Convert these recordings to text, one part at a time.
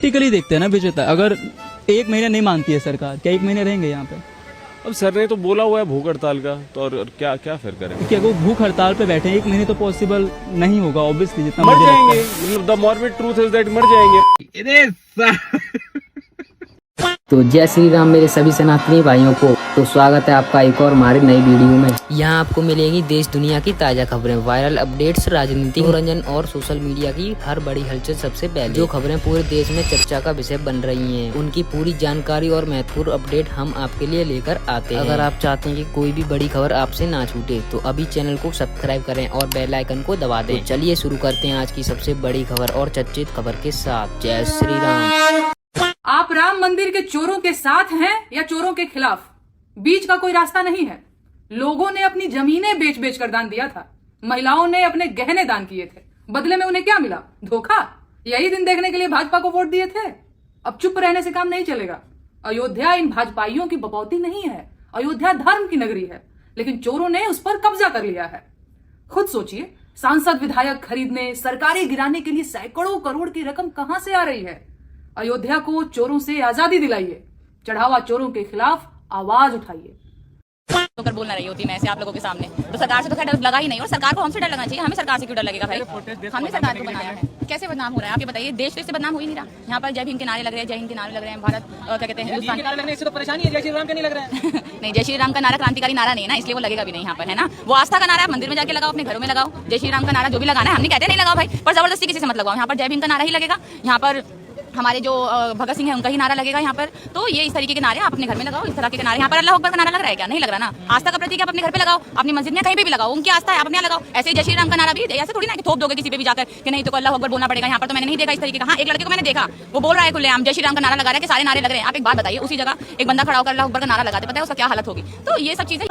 Practically देखते हैं ना विजेता, अगर 1 महीने नहीं मानती है सरकार, क्या 1 महीने रहेंगे यहाँ पे? अब सर ने तो बोला हुआ है भूख हड़ताल का, तो और क्या क्या फिर करेंगे? क्या वो भूख हड़ताल पे बैठे हैं 1 महीने तो पॉसिबल नहीं होगा ऑब्वियसली, जितना मर मुझे लगता जाएंगे, है। मतलब the morbid truth is that मर जाएंगे। तो जय श्री राम मेरे सभी सनातनी भाइयों को। तो स्वागत है आपका एक और हमारी नई वीडियो में। यहाँ आपको मिलेंगी देश दुनिया की ताजा खबरें, वायरल अपडेट्स, राजनीति, मनोरंजन और सोशल मीडिया की हर बड़ी हलचल सबसे पहले। जो खबरें पूरे देश में चर्चा का विषय बन रही हैं, उनकी पूरी जानकारी और महत्वपूर्ण अपडेट हम आपके लिए लेकर आते हैं। अगर आप चाहते हैं कि कोई भी बड़ी खबर आपसे ना छूटे तो अभी चैनल को सब्सक्राइब करें और बेल आइकन को दबा दें। तो चलिए शुरू करते हैं आज की सबसे बड़ी खबर और चर्चित खबर के साथ। जय श्री राम। आप राम मंदिर के चोरों के साथ हैं या चोरों के खिलाफ? बीच का कोई रास्ता नहीं है। लोगों ने अपनी जमीनें बेच बेच कर दान दिया था, महिलाओं ने अपने गहने दान किए थे, बदले में उन्हें क्या मिला? धोखा। यही दिन देखने के लिए भाजपा को वोट दिए थे। अब चुप रहने से काम नहीं चलेगा। अयोध्या इन भाजपाइयों की बपौती नहीं है, अयोध्या धर्म की नगरी है, लेकिन चोरों ने उस पर कब्जा कर लिया है। खुद सोचिए, सांसद विधायक खरीदने, सरकारें गिराने के लिए सैकड़ों करोड़ की रकम कहां से आ रही है? अयोध्या को चोरों से आजादी दिलाइए, चढ़ावा चोरों के खिलाफ आवाज उठाइए। तो कर बोल ना रही होती मैं ऐसे आप लोगों के सामने, तो सरकार से तो खैर डर लगा ही नहीं, और सरकार को हमसे डर लगना चाहिए। हमें सरकार से क्यों डर लगेगा भाई? हमने सरकार को बनाया है, कैसे बदनाम हो रहा है आप ये बताइए? देश तो इससे बदनाम हो ही नहीं रहा। यहाँ पर जय भीम के नारे लग रहे हैं, जय हिंद के नारे लग रहे हैं, भारत क्या कहते हैं हिंदुस्तान के नारे लगने से तो परेशानी है, जय श्री राम के नहीं लग रहा है। नहीं, जय श्री राम का नारा क्रांतिकारी नारा नहीं है ना, इसलिए वो लगेगा भी नहीं यहाँ पर, है ना। वो आस्था का नारा है, मंदिर में जाके लगाओ, अपने घरों में लगाओ। जय श्री राम का नारा जो भी लगाना है, हमने कहते नहीं लगाओ भाई, पर जबरदस्ती किसी से मत लगाओ। यहाँ पर जय भीम का नारा ही लगेगा, यहाँ पर हमारे जो भगत सिंह है उनका ही नारा लगेगा यहाँ पर। तो ये इस तरीके के नारे आप अपने घर में लगाओ, इस तरह के नारे। यहाँ पर अल्लाह अकबर का नारा लग रहा है क्या? नहीं लग रहा ना। आस्था का प्रतीक आप अपने घर पे लगाओ, अपनी मस्जिद में कहीं पे भी लगाओ, उनकी आस्था है आप अपने यहाँ लगाओ। ऐसे जय श्री राम का नारा भी ऐसे थोड़ी ना कि थोप दोगे किसी पे भी जाकर कि नहीं तो अल्लाह अकबर बोलना पड़ेगा। यहाँ पर तो मैंने नहीं देखा इस तरीके का। हाँ, एक लड़के को मैंने देखा, वो बोल रहा है खुलेआम जय श्री राम का नारा लगा रहा है कि सारे नारे लग रहे हैं। आप एक बात बताइए, उसी जगह एक बंदा खड़ा होकर अल्लाह अकबर का नारा लगाते, पता है उसका क्या हालत होगी? तो ये सब चीजें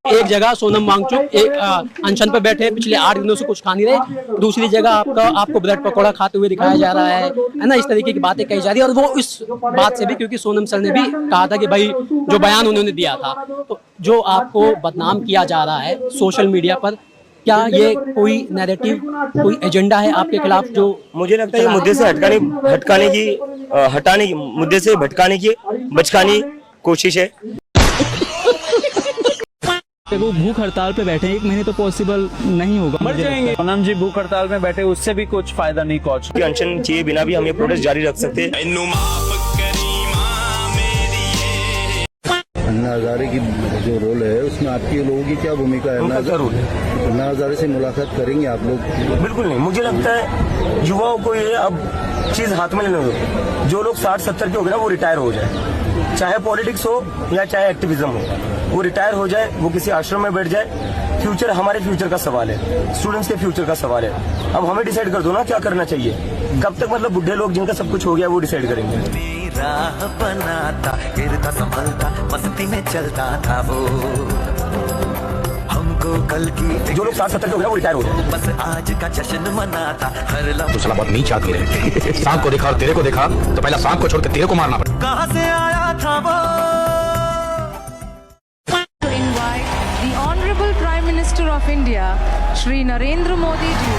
एक जगह सोनम वांगचुक एक अनशन पर बैठे पिछले 8 दिनों से कुछ खा नहीं रहे, दूसरी जगह आपको ब्रेड पकौड़ा खाते हुए दिखाया जा रहा है ना। इस तरीके की बातें कही जा रही है, और वो इस बात से भी, क्योंकि सोनम सर ने भी कहा था कि भाई जो बयान उन्होंने दिया था, तो जो आपको बदनाम किया जा रहा है सोशल मीडिया पर, क्या ये कोई नैरेटिव, कोई एजेंडा है आपके खिलाफ? जो मुझे लगता है ये मुद्दे से हटाने की मुद्दे से भटकाने की बचकाने की कोशिश है। वो भूख हड़ताल पे बैठे हैं 1 महीने तो पॉसिबल नहीं होगा। मर जाएंगे। सोनम जी भूख हड़ताल में बैठे, उससे भी कुछ फायदा नहीं पहुंच। अनशन किए बिना भी हम ये प्रोटेस्ट जारी रख सकते हैं। अन्ना हजारे की जो रोल है उसमें आपकी लोगों की क्या भूमिका है? अन्ना हजारे से मुलाकात करेंगे आप लोग? बिल्कुल नहीं, मुझे लगता है युवाओं को ये अब चीज हाथ में लेने दो। जो लोग 60-70 के हो गए ना, वो रिटायर हो जाए, चाहे पॉलिटिक्स हो या चाहे एक्टिविज्म हो, वो रिटायर हो जाए, वो किसी आश्रम में बैठ जाए। फ्यूचर हमारे फ्यूचर का सवाल है, स्टूडेंट्स के फ्यूचर का सवाल है। अब हमें डिसाइड कर दो ना क्या करना चाहिए। कब तक मतलब बुढ़े लोग जिनका सब कुछ हो गया वो डिसाइड करेंगे? राह बनाता, गिरता संभलता, मस्ती में चलता था वो, हमको कल की जो लोग 60-70 के हो गए वो रिटायर हो जाए। बस आज का जश्न मनाता हर तो साला बहुत नीच आदमी है। सांप को देखा और तेरे को देखा तो पहला सांप को छोड़ के तेरे को मारना पड़ा। कहाँ से आया था वो? The Honorable Prime Minister of India, Shri Narendra Modi ji.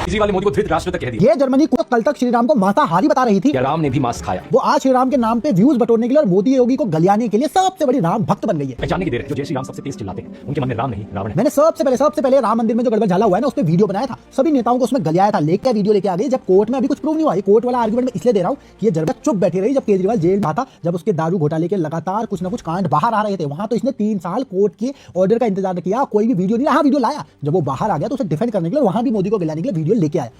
इसी वाले मोदी को धृतराष्ट्र तक कह दिया। ये जर्मनी को कल तक श्री राम को मांसाहारी बता रही थी। राम ने भी मांस खाया। वो आज श्री राम के नाम पे व्यूज बटोरने के लिए और मोदी योगी को गलियाने के लिए सबसे बड़ी राम भक्त बन गई है। पहचानने की देर है, जो जय श्री राम सबसे तेज चिल्लाते हैं उनके मन में राम नहीं रावण है। मैंने सबसे पहले राम मंदिर में जो गड़बड़ झाला हुआ है ना, उस पर वीडियो बनाया था, सभी नेताओं को उसमें गलियाया था, लेकर वीडियो लेके आ गई। जब कोर्ट में अभी कुछ प्रूव नहीं हुआ, कोर्ट वाला आर्गुमेंट में इसलिए दे रहा हूँ कि ये जब चुप बैठी रही, जब केजरीवाल जेल में था, जब उसके दारू घोटाले के लगातार कुछ ना कुछ कांड बाहर आ रहे थे, वहां तो इसने 3 साल कोर्ट के ऑर्डर का इंतजार किया, कोई भी वीडियो नहीं। हाँ, वीडियो लाया, जब वो बाहर आ गया तो उसे डिफेंड करने के लिए वहां भी मोदी को गिलाने के लिए वीडियो लेके आया।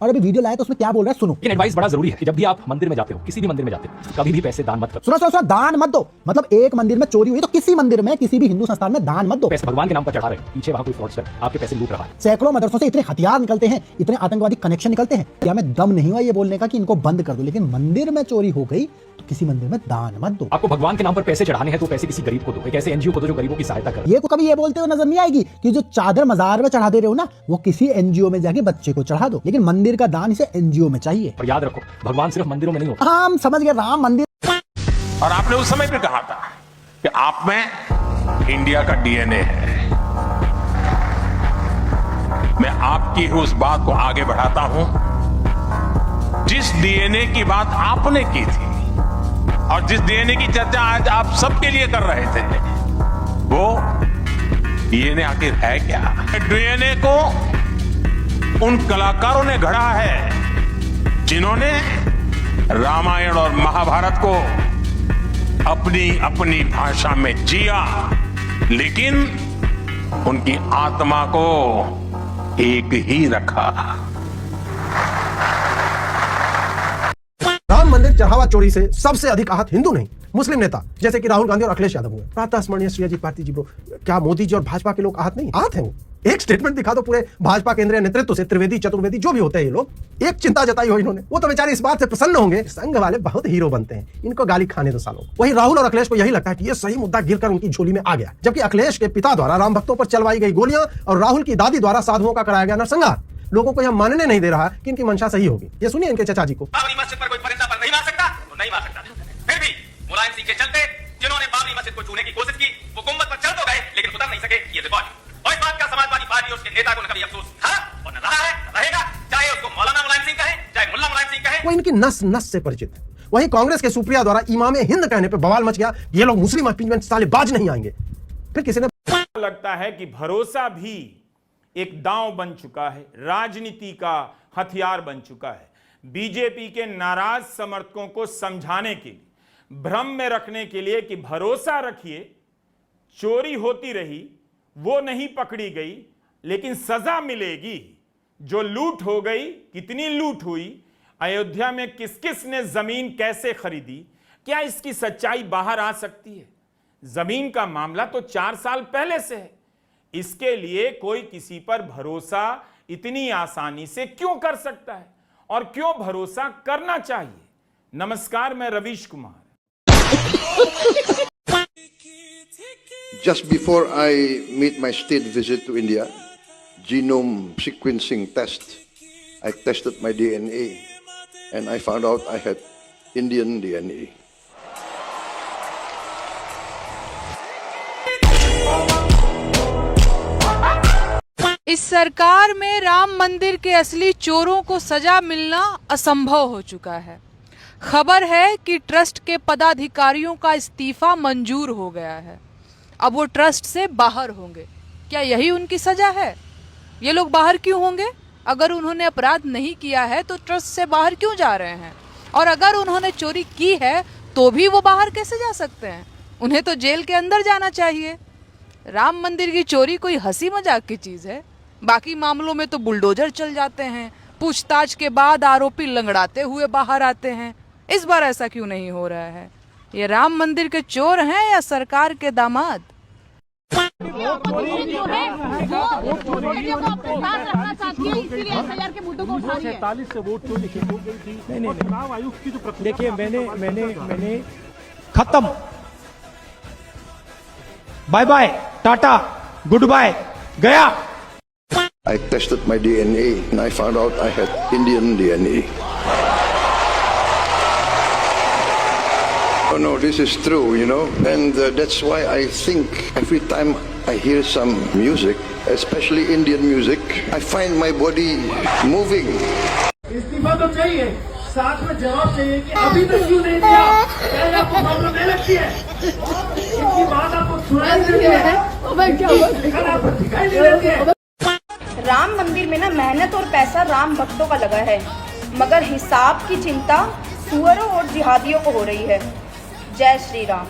और अभी वीडियो लाया तो उसमें क्या बोल रहा है सुनो। एडवाइस बड़ा जरूरी है कि जब भी आप मंदिर में जाते हो, किसी भी मंदिर में जाते हो, कभी भी पैसे दान मत करो। सुनो, दान मत दो। मतलब एक मंदिर में चोरी हुई तो किसी मंदिर में, किसी भी हिंदू संस्थान में दान मत दो। पैसे भगवान के नाम पर चढ़ा रहे, पीछे वहां कोई फ्रॉडस्टर आपके पैसे लूट रहा है। सैकड़ों मदरसों से इतने हथियार निकलते हैं, इतने आतंकवादी कनेक्शन निकलते हैं, क्या हमें दम नहीं हुआ ये बोलने का कि इनको बंद कर दो? लेकिन मंदिर में चोरी हो गई तो किसी मंदिर में दान मत दो। आपको भगवान के नाम पर पैसे चढ़ाने हैं तो पैसे किसी गरीब को दो, एक ऐसे एनजीओ को दो जो गरीबों की सहायता करे। ये को कभी ये बोलते हुए नजर नहीं आएगी कि जो चादर मजार में चढ़ा दे रहे हो ना, वो किसी एनजीओ में जाके बच्चे को चढ़ा दो, लेकिन मंदिर का दान इसे एनजीओ में चाहिए। और याद रखो, भगवान सिर्फ मंदिरों में नहीं होता। हम समझ गए, राम मंदिर। और आपने उस समय पे कहा था कि आप में इंडिया का डीएनए है। मैं आपकी उस बात को आगे बढ़ाता हूं, जिस डीएनए की बात आपने की थी और जिस डीएनए की चर्चा आज आप सबके लिए कर रहे थे, वो डीएनए आखिर है क्या? डीएनए को उन कलाकारों ने गढ़ा है जिन्होंने रामायण और महाभारत को अपनी अपनी भाषा में जिया, लेकिन उनकी आत्मा को एक ही रखा। राम मंदिर चढ़ावा चोरी से सबसे अधिक आहत हिंदू नहीं, मुस्लिम नेता जैसे कि राहुल गांधी और अखिलेश यादव हुए। प्रातः स्मरणीय श्री अजीत भारती जी, ब्रो, क्या मोदी जी और भाजपा के लोग आहत नहीं? आहत हैं वो। एक स्टेटमेंट दिखा दो पूरे भाजपा केंद्रीय नेतृत्व से, त्रिवेदी चतुर्वेदी जो भी होते हैं ये लोग, एक चिंता जताई हो इन्होंने। वो तो बेचारे इस बात से प्रसन्न होंगे, संघ वाले बहुत हीरो बनते हैं, इनको गाली खाने दो सालों। वही राहुल और अखिलेश को यही लगता है कि ये सही मुद्दा गिरकर उनकी झोली में आ गया, जबकि अखिलेश के पिता द्वारा राम भक्तों पर चलवाई गई गोलियां और राहुल की दादी द्वारा साधुओं का कराया गया नरसंहार लोगों को यह मानने नहीं दे रहा कि इनकी मंशा सही होगी। ये सुनिए इनके चचा जी को। बाबरी मस्जिद पर कोई परिंदा पर नहीं मार सकता तो नहीं मार सकता, फिर भी मुलायम सिंह के चलते जिन्होंने बाबरी मस्जिद को छूने की कोशिश की वो गुंबद पर चढ़ तो गए लेकिन उतर नहीं सके। ये रिकॉर्ड और इस बात का समाजवादी पार्टी और उसके नेता को न कभी अफसोस था और न रहा है, रहेगा, चाहे उसको मौलाना मुलायम सिंह कहे चाहे मुल्ला मुलायम सिंह कहे। वो इनकी नस नस से परिचित है। वहीं कांग्रेस के सुप्रिया द्वारा इमाम हिंद कहने पर बवाल मच गया, ये लोग मुस्लिम अपीलमेंट साले बाज नहीं आएंगे। फिर किसी ने लगता है कि भरोसा भी एक दांव बन चुका है, राजनीति का हथियार बन चुका है। बीजेपी के नाराज समर्थकों को समझाने के लिए, भ्रम में रखने के लिए कि भरोसा रखिए, चोरी होती रही, वो नहीं पकड़ी गई लेकिन सजा मिलेगी। जो लूट हो गई, कितनी लूट हुई, अयोध्या में किस किस ने जमीन कैसे खरीदी, क्या इसकी सच्चाई बाहर आ सकती है? जमीन का मामला तो 4 साल पहले से है। इसके लिए कोई किसी पर भरोसा इतनी आसानी से क्यों कर सकता है और क्यों भरोसा करना चाहिए? नमस्कार, मैं Ravish Kumar. Just before I made my state visit to India, genome sequencing test, I tested my DNA and I found out I had Indian DNA. इस सरकार में राम मंदिर के असली चोरों को सजा मिलना असंभव हो चुका है। खबर है कि ट्रस्ट के पदाधिकारियों का इस्तीफा मंजूर हो गया है। अब वो ट्रस्ट से बाहर होंगे। क्या यही उनकी सजा है? ये लोग बाहर क्यों होंगे? अगर उन्होंने अपराध नहीं किया है तो ट्रस्ट से बाहर क्यों जा रहे हैं? और अगर उन्होंने चोरी की है तो भी वो बाहर कैसे जा सकते हैं? उन्हें तो जेल के अंदर जाना चाहिए। राम मंदिर की चोरी कोई हंसी मजाक की चीज है? बाकी मामलों में तो बुलडोजर चल जाते हैं, पूछताछ के बाद आरोपी लंगड़ाते हुए बाहर आते हैं। इस बार ऐसा क्यों नहीं हो रहा है? ये राम मंदिर के चोर हैं या सरकार के दामाद? देखिए, मैंने खत्म, बाय बाय, टाटा, गुड बाय, गया। I tested my DNA and I found out I had Indian DNA. Oh no, this is true, you know, and that's why I think every time I hear some music, especially Indian music, I find my body moving. इस्तीफा तो चाहिए, साथ में जवाब चाहिए कि अभी तक क्यों नहीं दिया? क्या आपको प्रॉब्लम नहीं लगती है? इनकी बात आपको सुनाई देती है? आपको दिखाई नहीं देती है? राम मंदिर में ना मेहनत और पैसा राम भक्तों का लगा है, मगर हिसाब की चिंता सुअरों और जिहादियों को हो रही है। जय श्री राम।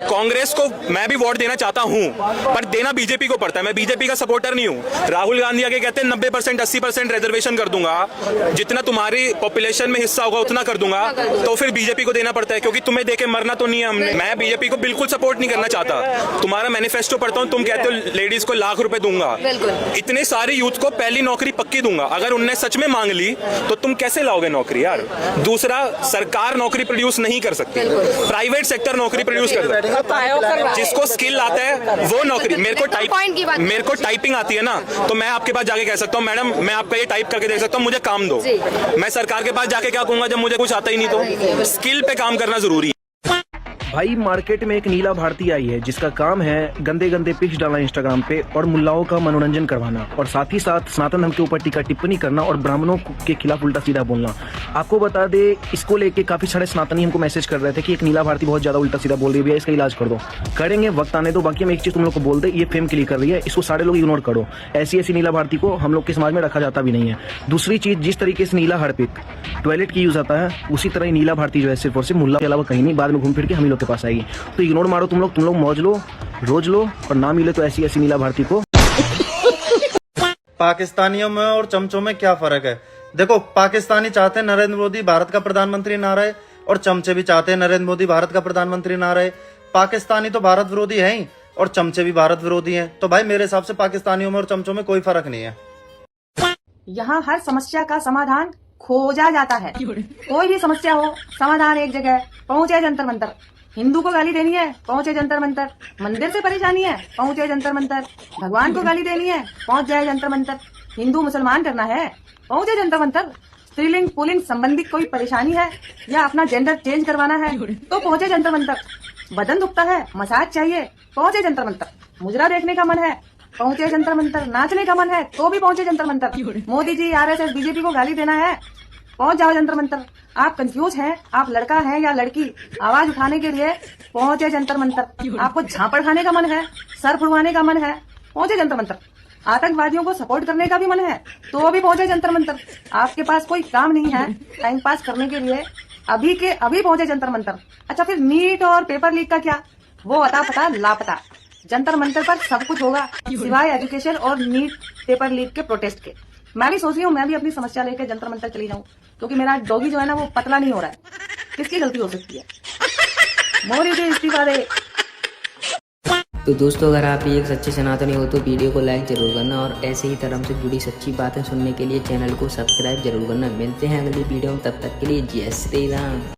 कांग्रेस को मैं भी वोट देना चाहता हूं, पर देना बीजेपी को पड़ता है। मैं बीजेपी का सपोर्टर नहीं हूं। राहुल गांधी आगे कहते हैं 90% 80% रिजर्वेशन कर दूंगा, जितना तुम्हारी पॉपुलेशन में हिस्सा होगा उतना कर दूंगा, तो फिर बीजेपी को देना पड़ता है क्योंकि तुम्हें देके मरना तो नहीं है हमने। मैं बीजेपी को बिल्कुल सपोर्ट नहीं करना चाहता। तुम्हारा मैनिफेस्टो पढ़ता हूं, तुम कहते हो लेडीज को ₹1,00,000 दूंगा, इतने सारे यूथ को पहली नौकरी पक्की दूंगा। अगर उनने सच में मांग ली तो तुम कैसे लाओगे नौकरी यार? दूसरा, सरकार नौकरी प्रोड्यूस नहीं कर सकती, प्राइवेट सेक्टर नौकरी प्रोड्यूस कर सकता है। जिसको स्किल आता है वो नौकरी। मेरे को टाइपिंग आती है ना, तो मैं आपके पास जाके कह सकता हूँ मैडम मैं आपका ये टाइप करके देख सकता हूँ, मुझे काम दो। मैं सरकार के पास जाके क्या कहूंगा जब मुझे कुछ आता ही नहीं? तो स्किल पे काम करना जरूरी है। भाई मार्केट में एक नीला भारती आई है जिसका काम है गंदे गंदे पिक्स डालना इंस्टाग्राम पे और मुल्लाओं का मनोरंजन करवाना और साथ ही साथ सनातन धर्म के ऊपर टीका टिप्पणी करना और ब्राह्मणों के खिलाफ उल्टा सीधा बोलना। आपको बता दे, इसको लेके काफी सारे सनातनी हमको मैसेज कर रहे थे कि एक नीला भारती बहुत ज्यादा उल्टा सीधा बोल रही है भैया, इसका इलाज कर दो। करेंगे, वक्त आने दो। बाकी हम एक चीज तुम लोग को बोल दे, ये फेम के लिए कर रही है, इसको सारे लोग इग्नोर करो। ऐसी नीला भारती को हम लोग के समाज में रखा जाता भी नहीं है। दूसरी चीज, जिस तरीके से नीला हड़पिक टॉयलेट की यूज आता है, उसी तरह ही नीला भारती जो है सिर्फ और सिर्फ मुल्ला के अलावा कहीं नहीं, बाद में घूम फिर के हम ही लोग के पास आएगी। तो इग्नोर मारो तुम लोग मौज लो, रोज लो, और ना मिले तो ऐसी नीला भारती को। पाकिस्तानियों में और चमचों में क्या फर्क है? देखो, पाकिस्तानी चाहते हैं नरेंद्र मोदी भारत का प्रधानमंत्री ना रहे, और चमचे भी चाहते हैं नरेंद्र मोदी भारत का प्रधानमंत्री ना रहे। पाकिस्तानी तो भारत विरोधी है ही, और चमचे भी भारत विरोधी हैं। तो भाई मेरे हिसाब से पाकिस्तानियों में और चमचों में कोई फर्क नहीं है। यहाँ हर समस्या का समाधान खोजा जाता है। कोई भी समस्या हो, समाधान एक जगह, पहुंचे जंतर मंतर। हिंदू को गाली देनी है, पहुंचे जंतर मंतर। मंदिर से परेशानी है, पहुंचे जंतर मंतर। भगवान को गाली देनी है, पहुंच जाए जंतर मंतर। हिंदू मुसलमान करना है, पहुंचे जंतर मंतर। स्त्रीलिंग पुलिंग संबंधी कोई परेशानी है या अपना जेंडर चेंज करवाना है तो पहुंचे जंतर मंतर। बदन दुखता है, मसाज चाहिए, पहुंचे जंतर मंतर। मुजरा देखने का मन है, पहुंचे जंतर मंतर। नाचने का मन है तो भी पहुंचे जंतर मंतर। मोदी जी, आरएसएस, बीजेपी को गाली देना है, पहुंच जाओ जंतर मंतर। आप कंफ्यूज हैं, आप लड़का हैं या लड़की, आवाज उठाने के लिए पहुंचे जंतर मंतर। आपको झापड़ खाने का मन है, सर फुड़वाने का मन है, पहुंचे जंतर मंतर। आतंकवादियों को सपोर्ट करने का भी मन है तो भी पहुंचे जंतर मंतर। आपके पास कोई काम नहीं है टाइम पास करने के लिए, अभी के अभी पहुंचे जंतर मंतर। अच्छा, फिर नीट और पेपर लीक का क्या? वो अता पता लापता। जंतर मंतर पर सब कुछ होगा सिवाय एजुकेशन और नीट पेपर लीक के प्रोटेस्ट के। मैं भी सोच रही हूँ मैं भी अपनी समस्या लेकर जंतर मंतर चली जाऊँ, क्योंकि मेरा डॉगी जो है ना वो पतला नहीं हो रहा है। किसकी गलती हो सकती है? मोदी जी इस्तीफा दे। तो दोस्तों, अगर आप भी एक सच्चे सनातनी हो तो वीडियो को लाइक जरूर करना, और ऐसे ही धर्म से जुड़ी सच्ची बातें सुनने के लिए चैनल को सब्सक्राइब जरूर करना। मिलते हैं अगली वीडियो में, तब तक के लिए जय श्री राम।